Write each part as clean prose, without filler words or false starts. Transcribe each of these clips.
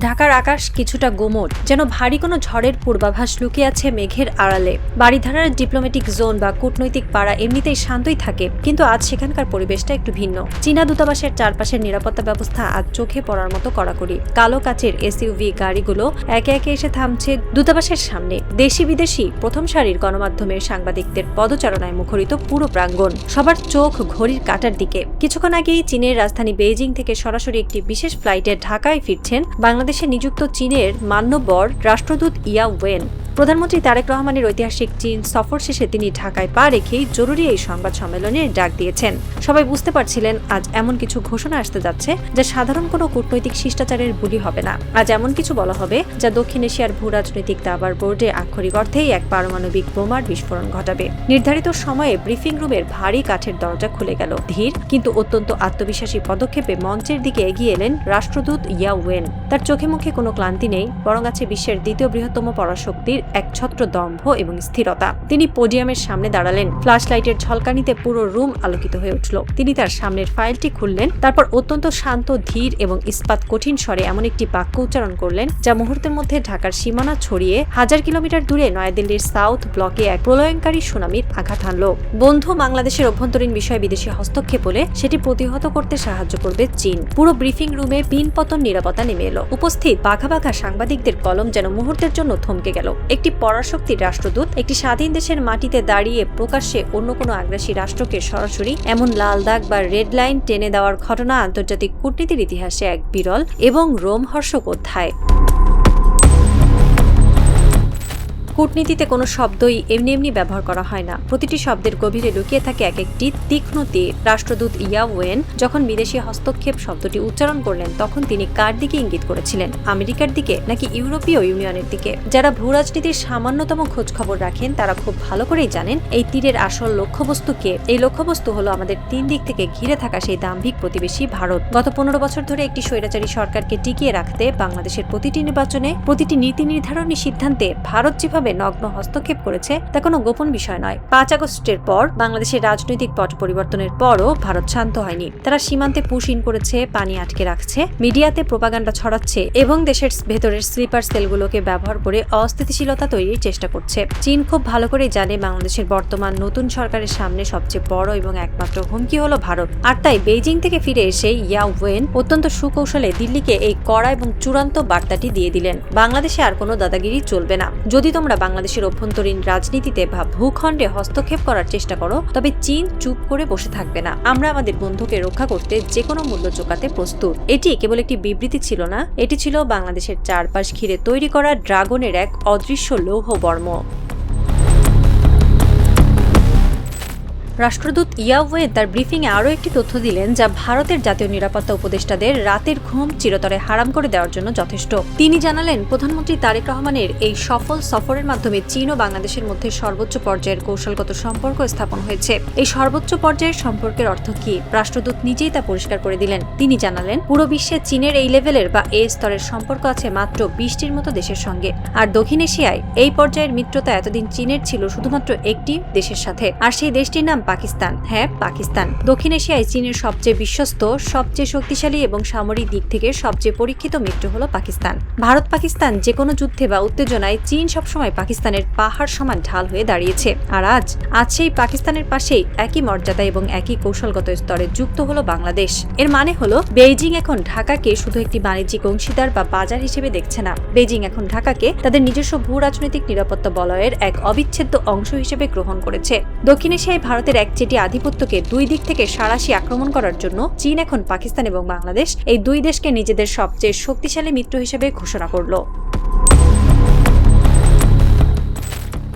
ঢাকার আকাশ কিছুটা গোমট, যেন ভারী কোনো ঝড়ের পূর্বাভাস লুকিয়ে আছে মেঘের আড়ালে। বারিধারার ডিপ্লোম্যাটিক জোন বা কূটনৈতিক পাড়া এমনিতেই শান্তই থাকে, কিন্তু আজ সেখানকার পরিবেশটা একটু ভিন্ন। চীনা দূতাবাসের চারপাশের নিরাপত্তা ব্যবস্থা আজ চোখে পড়ার মতো কড়াকড়ি। কালো কাচের এসইউভি গাড়িগুলো একে একে এসে থামছে দূতাবাসের সামনে। দেশি বিদেশি প্রথম সারির গণমাধ্যমের সাংবাদিকদের পদচারণায় মুখরিত পুরো প্রাঙ্গণ। সবার চোখ ঘড়ির কাঁটার দিকে। কিছুক্ষণ আগেই চীনের রাজধানী বেইজিং থেকে সরাসরি একটি বিশেষ ফ্লাইটে ঢাকায় ফিরছেন বাংলাদেশে নিযুক্ত চীনের মান্যবর রাষ্ট্রদূত ইয়া ওয়েন। প্রধানমন্ত্রী তারেক রহমানের ঐতিহাসিক চীন সফর শেষে তিনি ঢাকায় পা রেখেই জরুরি এই সংবাদ সম্মেলনের ডাক দিয়েছেন। সবাই বুঝতে পারছিলেন আজ এমন কিছু ঘোষণা আসতে যাচ্ছে যা সাধারণ কোনো কূটনৈতিক শিষ্টাচারের বুলি হবে না। আজ এমন কিছু বলা হবে যা দক্ষিণ এশিয়ার ভূ রাজনৈতিক দাবার বোর্ডে আক্ষরিক অর্থেই এক পারমাণবিক বোমার বিস্ফোরণ ঘটাবে। নির্ধারিত সময়ে ব্রিফিং রুমের ভারী কাঠের দরজা খুলে গেল। ধীর কিন্তু অত্যন্ত আত্মবিশ্বাসী পদক্ষেপে মঞ্চের দিকে এগিয়ে এলেন রাষ্ট্রদূত ইয়া ওয়েন। তার চোখে মুখে কোনো ক্লান্তি নেই, বরং আছে বিশ্বের দ্বিতীয় বৃহত্তম পরাশক্তির এক ছত্র দম্ভ এবং স্থিরতা। তিনি পোডিয়ামের সামনে দাঁড়ালেন। ফ্ল্যাশ লাইটের ঝলকানিতে পুরো রুম আলোকিত হয়ে উঠল। তিনি তার সামনের ফাইলটি খুললেন, তারপর অত্যন্ত শান্ত, ধীর এবং ইস্পাত কঠিন স্বরে এমন একটি বাক্য উচ্চারণ করলেন যা মুহূর্তের মধ্যে ঢাকার সীমানা ছড়িয়ে 1000 কিলোমিটার দূরে নয়াদিল্লির সাউথ ব্লকে এক প্রলয়ঙ্কারী সুনামির আঘাত হানল। বন্ধু বাংলাদেশের অভ্যন্তরীণ বিষয়ে বিদেশি হস্তক্ষেপ হলে সেটি প্রতিহত করতে সাহায্য করবে চীন। পুরো ব্রিফিং রুমে পিন পতন নিরাপত্তা নেমে এলো। উপস্থিত বাঘা বাঘা সাংবাদিকদের কলম যেন মুহূর্তের জন্য থমকে গেল। একটি পরাশক্তির রাষ্ট্রদূত একটি স্বাধীন দেশের মাটিতে দাঁড়িয়ে প্রকাশ্যে অন্য কোনো আগ্রাসী রাষ্ট্রকে সরাসরি এমন লাল দাগ বা রেড লাইন টেনে দেওয়ার ঘটনা আন্তর্জাতিক কূটনীতির ইতিহাসে এক বিরল এবং রোমহর্ষক অধ্যায়। কূটনীতিতে কোনো শব্দই এমনি এমনি ব্যবহার করা হয় না। প্রতিটি শব্দের গভীরে লুকিয়ে থাকে এক একটি তীক্ষ্ণ তীর। রাষ্ট্রদূত ইয়া ওয়েন যখন বিদেশি হস্তক্ষেপ শব্দটি উচ্চারণ করলেন, তখন তিনি কার দিকে ইঙ্গিত করেছিলেন? আমেরিকার দিকে নাকি ইউরোপীয় ইউনিয়নের দিকে? যারা ভূরাজনীতির সামান্যতম খোঁজ খবর রাখেন তারা খুব ভালো করেই জানেন এই তীরের আসল লক্ষ্যবস্তু কে। এই লক্ষ্যবস্তু হলো আমাদের 3 দিক থেকে ঘিরে থাকা সেই দাম্ভিক প্রতিবেশী ভারত। গত 15 বছর ধরে একটি স্বৈরাচারী সরকারকে টিকিয়ে রাখতে বাংলাদেশের প্রতিটি নির্বাচনে, প্রতিটি নীতি নির্ধারণী সিদ্ধান্তে ভারত যেভাবে নগ্ন হস্তক্ষেপ করেছে তা কোনো গোপন বিষয় নয়। 5 আগস্টের পর বাংলাদেশের রাজনৈতিক পট পরিবর্তনের পরও ভারত শান্ত হয়নি। তারা সীমান্তে পুশ ইন করেছে, পানি আটকে রাখছে, মিডিয়াতে প্রোপাগান্ডা ছড়াচ্ছে এবং দেশের ভেতরের স্লিপার সেলগুলোকে ব্যবহার করে অস্থিতিশীলতা তৈরির চেষ্টা করছে। চীন খুব ভালো করেই জানে বাংলাদেশের বর্তমান নতুন সরকারের সামনে সবচেয়ে বড় এবং একমাত্র হুমকি হলো ভারত। আর তাই বেইজিং থেকে ফিরে এসে ইয়া ওয়েন অত্যন্ত সুকৌশলে দিল্লিকে এই কড়া এবং চূড়ান্ত বার্তাটি দিয়ে দিলেন, বাংলাদেশে আর কোনো দাদাগিরি চলবে না। যদি তোমরা বাংলাদেশের অভ্যন্তরীণ রাজনীতিতে বা ভূখণ্ডে হস্তক্ষেপ করার চেষ্টা করো, তবে চীন চুপ করে বসে থাকবে না। আমরা আমাদের বন্ধুকে রক্ষা করতে যে কোনো মূল্য চোকাতে প্রস্তুত। এটি কেবল একটি বিবৃতি ছিল না, এটি ছিল বাংলাদেশের চারপাশ ঘিরে তৈরি করা ড্রাগনের এক অদৃশ্য লৌহ বর্ম। রাষ্ট্রদূত ইয়া ওয়েন তার ব্রিফিংয়ে আরও একটি তথ্য দিলেন যা ভারতের জাতীয় নিরাপত্তা উপদেষ্টাদের রাতের ঘুম চিরতরে হারাম করে দেওয়ার জন্য যথেষ্ট। তিনি জানালেন, প্রধানমন্ত্রী তারেক রহমানের এই সফল সফরের মাধ্যমে চীন ও বাংলাদেশের মধ্যে সর্বোচ্চ পর্যায়ের কৌশলগত সম্পর্ক স্থাপন হয়েছে। এই সর্বোচ্চ পর্যায়ের সম্পর্কের অর্থ কি? রাষ্ট্রদূত নিজেই তা পরিষ্কার করে দিলেন। তিনি জানালেন, পুরো বিশ্বে চীনের এই লেভেলের বা এই স্তরের সম্পর্ক আছে মাত্র 20টির মতো দেশের সঙ্গে। আর দক্ষিণ এশিয়ায় এই পর্যায়ের মিত্রতা এতদিন চীনের ছিল শুধুমাত্র একটি দেশের সাথে, আর সেই দেশটির নাম পাকিস্তান। হ্যাঁ, পাকিস্তান। দক্ষিণ এশিয়ায় চীনের সবচেয়ে বিশ্বস্ত, সবচেয়ে শক্তিশালী এবং সামরিক দিক থেকে সবচেয়ে পরীক্ষিত মিত্র হলো পাকিস্তান। ভারত পাকিস্তান যে কোনো যুদ্ধে বা উত্তেজনায় চীন সবসময় পাকিস্তানের পাহাড় সমান ঢাল হয়ে দাঁড়িয়েছে। আর আজ সেই পাকিস্তানের পাশেই একই মর্যাদা এবং একই কৌশলগত স্তরে যুক্ত হলো বাংলাদেশ। এর মানে হলো বেইজিং এখন ঢাকাকে শুধু একটি বাণিজ্যিক অংশীদার বা বাজার হিসেবে দেখছে না। বেইজিং এখন ঢাকাকে তাদের নিজস্ব ভূ রাজনৈতিক নিরাপত্তা বলয়ের এক অবিচ্ছেদ্য অংশ হিসেবে গ্রহণ করেছে। দক্ষিণ এশিয়ায় ভারতের একচেটি আধিপত্যকে 2 দিক থেকে সাঁড়াশি আক্রমণ করার জন্য চীন এখন পাকিস্তান এবং বাংলাদেশ এই 2 দেশকে নিজেদের সবচেয়ে শক্তিশালী মিত্র হিসেবে ঘোষণা করল।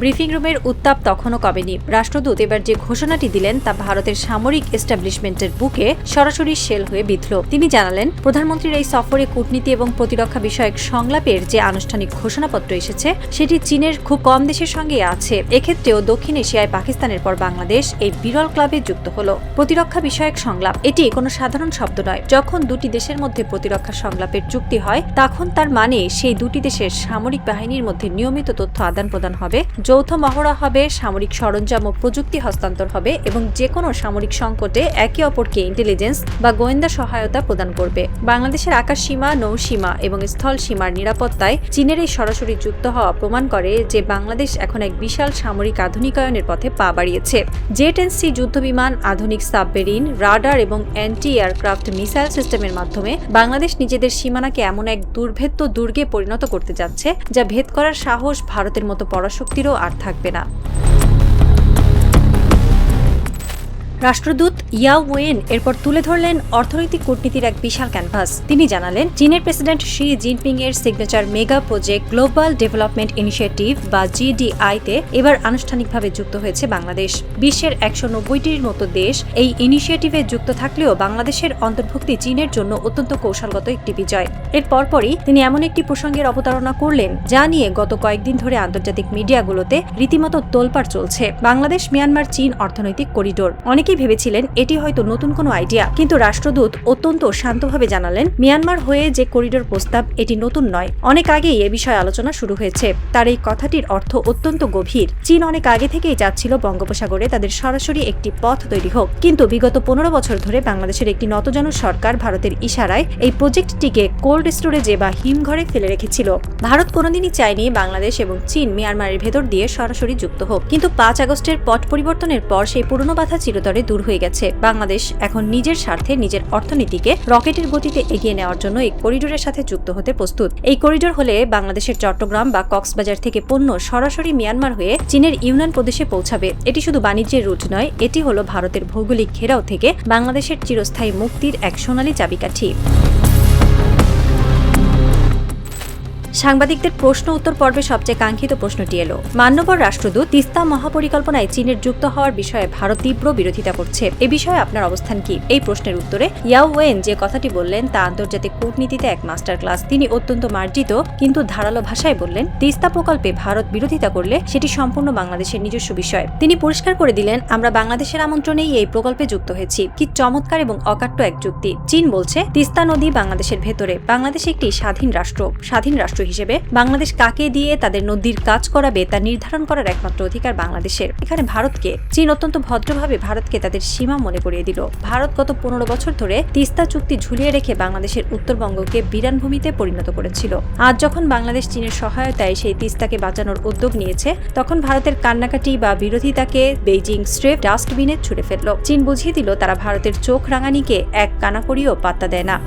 ব্রিফিং রুমের উত্তাপ তখনও কমেনি। রাষ্ট্রদূত এবার যে ঘোষণাটি দিলেন তা ভারতের সামরিক এস্টাবলিশমেন্টের বুকে সরাসরি শেল হয়ে বিঁধল। তিনি জানালেন, প্রধানমন্ত্রীর এই সফরে কূটনীতি এবং প্রতিরক্ষা বিষয়ক সংলাপের যে আনুষ্ঠানিক ঘোষণাপত্র এসেছে সেটি চীনের খুব কম দেশের সঙ্গে আছে। এক্ষেত্রেও দক্ষিণ এশিয়ায় পাকিস্তানের পর বাংলাদেশ এই বিরল ক্লাবে যুক্ত হলো। প্রতিরক্ষা বিষয়ক সংলাপ এটি কোনো সাধারণ শব্দ নয়। যখন দুটি দেশের মধ্যে প্রতিরক্ষা সংলাপের চুক্তি হয়, তখন তার মানে সেই দুটি দেশের সামরিক বাহিনীর মধ্যে নিয়মিত তথ্য আদান প্রদান হবে, যৌথ মহড়া হবে, সামরিক সরঞ্জাম ও প্রযুক্তি হস্তান্তর হবে এবং যে কোনো সামরিক সংকটে একে অপরকে ইন্টেলিজেন্স বা গোয়েন্দা সহায়তা প্রদান করবে। বাংলাদেশের আকাশ সীমা, নৌসীমা এবং স্থল সীমার নিরাপত্তায় চীনের এই সরাসরি যুক্ত হওয়া প্রমাণ করে যে বাংলাদেশ এখন এক বিশাল সামরিক আধুনিকায়নের পথে পা বাড়িয়েছে। জেট-এন-সি যুদ্ধবিমান, আধুনিক সাবমেরিন, রাডার এবং অ্যান্টি এয়ারক্রাফট মিসাইল সিস্টেমের মাধ্যমে বাংলাদেশ নিজেদের সীমানাকে এমন এক দুর্ভেদ্য দুর্গে পরিণত করতে যাচ্ছে যা ভেদ করার সাহস ভারতের মতো পরাশক্তিরও আর থাকবে না। রাষ্ট্রদূত ইয়াও ওয়েন এরপর তুলে ধরলেন অর্থনৈতিক কূটনীতির এক বিশাল ক্যানভাস। তিনি জানালেন, চীনের প্রেসিডেন্ট শি জিনপিং এর signature mega project global development initiative বা জিডিআই-তে এবার আনুষ্ঠানিকভাবে যুক্ত হয়েছে বাংলাদেশ। বিশ্বের 190টির মতো দেশ এই ইনিশিয়েটিভে যুক্ত থাকলেও বাংলাদেশের অন্তর্ভুক্তি চীনের জন্য অত্যন্ত কৌশলগত একটি বিজয়। এর পরপরই তিনি এমন একটি প্রসঙ্গের অবতারণা করলেন যা নিয়ে গত কয়েকদিন ধরে আন্তর্জাতিক মিডিয়াগুলোতে রীতিমতো তোলপাড় চলছে। বাংলাদেশ মিয়ানমার চীন অর্থনৈতিক করিডোর। অনেকেই ভেবেছিলেন এটি হয়তো নতুন কোনো আইডিয়া, কিন্তু রাষ্ট্রদূত অত্যন্ত শান্তভাবে জানালেন, মিয়ানমার হয়ে যে করিডোর প্রস্তাব এটি নতুন নয়, অনেক আগেই এ বিষয়ে আলোচনা শুরু হয়েছে। তার এই কথাটির অর্থ অত্যন্ত গভীর। চীন অনেক আগে থেকেই চাচ্ছিল বঙ্গোপসাগরে তাদের সরাসরি একটি পথ তৈরি হোক, কিন্তু বিগত 15 বছর ধরে বাংলাদেশের একটি নতজানু সরকার ভারতের ইশারায় এই প্রজেক্টটিকে কোল্ড স্টোরেজে বা হিমঘরে ফেলে রেখেছিল। ভারত কোনোদিনই চায়নি বাংলাদেশ এবং চীন মিয়ানমারের ভেতর দিয়ে সরাসরি যুক্ত হোক, কিন্তু 5 আগস্টের পট পরিবর্তনের পর সেই পুরনো বাধা চিরতরে দূর হয়ে গেছে। বাংলাদেশ এখন নিজের স্বার্থে নিজের অর্থনীতিকে রকেটের গতিতে এগিয়ে নেওয়ার জন্য এই করিডোরের সাথে যুক্ত হতে প্রস্তুত। এই করিডোর হলে বাংলাদেশের চট্টগ্রাম বা কক্সবাজার থেকে পণ্য সরাসরি মিয়ানমার হয়ে চীনের ইউনান প্রদেশে পৌঁছাবে। এটি শুধু বাণিজ্যের রুট নয়, এটি হলো ভারতের ভৌগোলিক ঘেরাও থেকে বাংলাদেশের চিরস্থায়ী মুক্তির এক সোনালী চাবিকাঠি। সাংবাদিকদের প্রশ্ন উত্তর পর্বে সবচেয়ে কাঙ্ক্ষিত প্রশ্নটি এলো, মান্যবর রাষ্ট্রদূত, তিস্তা মহাপরিকল্পনায় চীনের যুক্ত হওয়ার বিষয়ে ভারত তীব্র বিরোধিতা করছে, এ বিষয়ে আপনার অবস্থান কি? এই প্রশ্নের উত্তরে ইয়াও ওয়েন যে কথাটি বললেন তা আন্তর্জাতিক কূটনীতিতে এক মাস্টার ক্লাস। তিনি অত্যন্ত মার্জিত কিন্তু ধারালো ভাষায় বললেন, তিস্তা প্রকল্পে ভারত বিরোধিতা করলে সেটি সম্পূর্ণ বাংলাদেশের নিজস্ব বিষয়। তিনি পরিষ্কার করে দিলেন, আমরা বাংলাদেশের আমন্ত্রণেই এই প্রকল্পে যুক্ত হয়েছি। কি চমৎকার এবং অকাট্য এক যুক্তি। চীন বলছে তিস্তা নদী বাংলাদেশের ভেতরে, বাংলাদেশ একটি স্বাধীন রাষ্ট্র হিসেবে বাংলাদেশ কাকে দিয়ে তাদের নদীর কাজ করাবে তা নির্ধারণ করার একমাত্র অধিকার বাংলাদেশের। এখানে ভারতকে চীন অত্যন্ত ভদ্রভাবে ভারতকে তাদের সীমা মনে করিয়ে দিল। ভারত গত 15 বছর ধরে তিস্তা চুক্তি ঝুলিয়ে রেখে বাংলাদেশের উত্তরবঙ্গকে বিরানভূমিতে পরিণত করেছিল। আজ যখন বাংলাদেশ চীনের সহায়তায় সেই তিস্তাকে বাঁচানোর উদ্যোগ নিয়েছে, তখন ভারতের কান্নাকাটি বা বিরোধিতাকে বেইজিং স্রেফ ডাস্টবিনে ছুড়ে ফেলল। চীন বুঝিয়ে দিল তারা ভারতের চোখ রাঙানিকে এক কানাকড়িও পাত্তা দেয় না।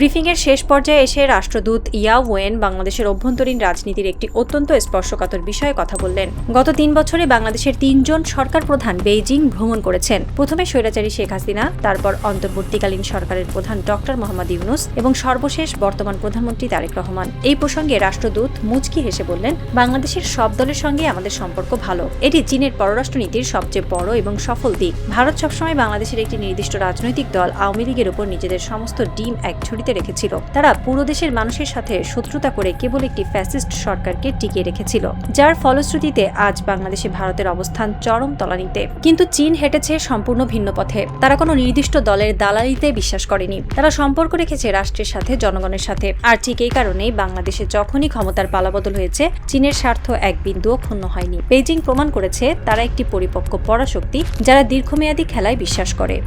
ব্রিফিংয়ের শেষ পর্যায়ে এসে রাষ্ট্রদূত ইয়াও ওয়েন বাংলাদেশের অভ্যন্তরীণ রাজনীতির একটি অত্যন্ত স্পর্শকাতর বিষয়ে কথা বললেন। গত 3 বছরে বাংলাদেশের 3 জন সরকার প্রধান বেইজিং ভ্রমণ করেছেন। প্রথমে স্বৈরাচারী শেখ হাসিনা, তারপর অন্তর্বর্তীকালীন সরকারের প্রধান ডক্টর মোহাম্মদ ইউনূস এবং সর্বশেষ বর্তমান প্রধানমন্ত্রী তারেক রহমান। এই প্রসঙ্গে রাষ্ট্রদূত মুচকি হেসে বললেন, বাংলাদেশের সব দলের সঙ্গে আমাদের সম্পর্ক ভালো। এটি চীনের পররাষ্ট্রনীতির সবচেয়ে বড় এবং সফল দিক। ভারত সবসময় বাংলাদেশের একটি নির্দিষ্ট রাজনৈতিক দল আওয়ামী লীগের উপর নিজেদের সমস্ত ডিম এক ঝুড়িতে রেখেছিল। তারা পুরো দেশের মানুষের সাথে শত্রুতা করে কেবল একটি ফ্যাসিস্ট সরকারকে টিকিয়ে রেখেছিল, যার ফলশ্রুতিতে আজ বাংলাদেশে ভারতের অবস্থান চরম তলানিতে। কিন্তু চীন হেঁটেছে সম্পূর্ণ ভিন্ন পথে। তারা কোনো নির্দিষ্ট দলের দালালিতে বিশ্বাস করেনি। তারা সম্পর্ক রেখেছে রাষ্ট্রের সাথে, জনগণের সাথে। আর ঠিক এই কারণেই বাংলাদেশে যখনই ক্ষমতার পালাবদল হয়েছে, চীনের স্বার্থ এক বিন্দুও ক্ষুণ্ণ হয়নি। বেইজিং প্রমাণ করেছে তারা একটি পরিপক্ক পরাশক্তি যারা দীর্ঘমেয়াদী খেলায় বিশ্বাস করে।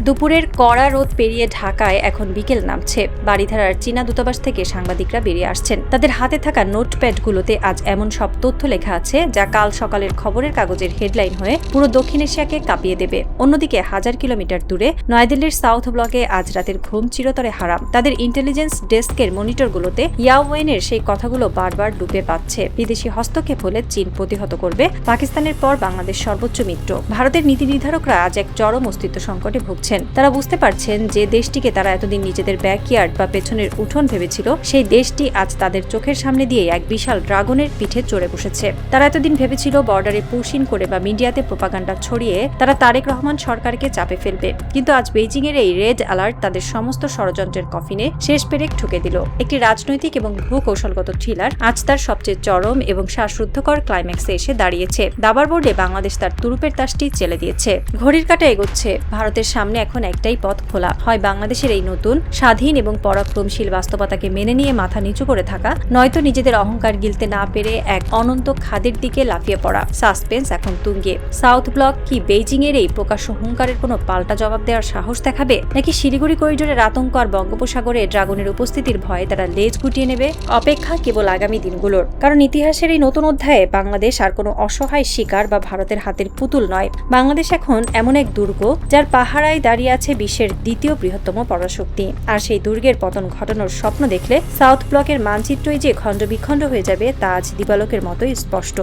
দুপুরের কড়া রোদ পেরিয়ে ঢাকায় এখন বিকেল নামছে। বারিধারার চীনা দূতাবাস থেকে সাংবাদিকরা বেরিয়ে আসছেন। তাদের হাতে থাকা নোটপ্যাডগুলোতে আজ এমন সব তথ্য লেখা আছে যা কাল সকালের খবরের কাগজের হেডলাইন হয়ে পুরো দক্ষিণ এশিয়াকে কাঁপিয়ে দেবে। অন্যদিকে 1000 কিলোমিটার দূরে নয়াদিল্লির সাউথ ব্লকে আজ রাতের ঘুম চিরতরে হারাম। তাদের ইন্টেলিজেন্স ডেস্কের মনিটরগুলোতে ইয়াও ওয়েনের সেই কথাগুলো বারবার ডুবে পাচ্ছে। বিদেশি হস্তক্ষেপ হলে চীন প্রতিহত করবে। পাকিস্তানের পর বাংলাদেশ সর্বোচ্চ মিত্র। ভারতের নীতি নির্ধারকরা আজ এক চরম অস্তিত্ব সংকটে ভুগছেন। তারা বুঝতে পারছেন যে দেশটিকে তারা এতদিন নিজেদের ব্যাকইয়ার্ড বা পেছনের উঠোন ভেবেছিল, সেই দেশটি আজ তাদের চোখের সামনে দিয়ে এক বিশাল ড্রাগনের পিঠে চড়ে বসেছে। তারা এতদিন ভেবেছিল বর্ডারে পুশিন করে বা মিডিয়াতে প্রোপাগান্ডা ছড়িয়ে তারা তারেক রহমান সরকারকে চাপে ফেলবে, কিন্তু আজ বেইজিং এর এই রেড অ্যালার্ট তাদের সমস্ত ষড়যন্ত্রের কফিনে শেষ পেরেক ঠুকে দিল। একটি রাজনৈতিক এবং ভূকৌশলগত থ্রিলার আজ তার সবচেয়ে চরম এবং শ্বাসরুদ্ধকর ক্লাইম্যাক্সে এসে দাঁড়িয়েছে। দাবার বোর্ডে বাংলাদেশ তার তুরুপের তাসটি চেলে দিয়েছে। ঘড়ির কাঁটা এগোচ্ছে। ভারতের সামনে এখন একটাই পথ খোলা, হয় বাংলাদেশের এই নতুন স্বাধীন এবং পরাক্রমশীল বাস্তবতাকে মেনে নিয়ে মাথা নিচু করে থাকা, নয়তো নিজেদের অহংকার গিলতে না পেরে এক অনন্ত খাদের দিকে লাফিয়ে পড়া। সাসপেন্স এখন তুঙ্গে। সাউথ ব্লক কি বেইজিং এর এই প্রকাশ্য হুঙ্কারের কোনো পাল্টা জবাব দেওয়ার সাহস দেখাবে, নাকি শিলিগুড়ি করিডোরের আতঙ্ক আর বঙ্গোপসাগরে ড্রাগনের উপস্থিতির ভয়ে তারা লেজ গুটিয়ে নেবে? অপেক্ষা কেবল আগামী দিনগুলোর, কারণ ইতিহাসের এই নতুন অধ্যায়ে বাংলাদেশ আর কোনো অসহায় শিকার বা ভারতের হাতের পুতুল নয়। বাংলাদেশ এখন এমন এক দুর্গ যার পাহারায় দাঁড়িয়ে আছে বিশ্বের দ্বিতীয় বৃহত্তম পরাশক্তি। আর সেই দুর্গের পতন ঘটানোর স্বপ্ন দেখলে সাউথ ব্লকের মানচিত্রই যে খণ্ডবিখণ্ড হয়ে যাবে তা আজ দিবালোকের মতোই স্পষ্ট।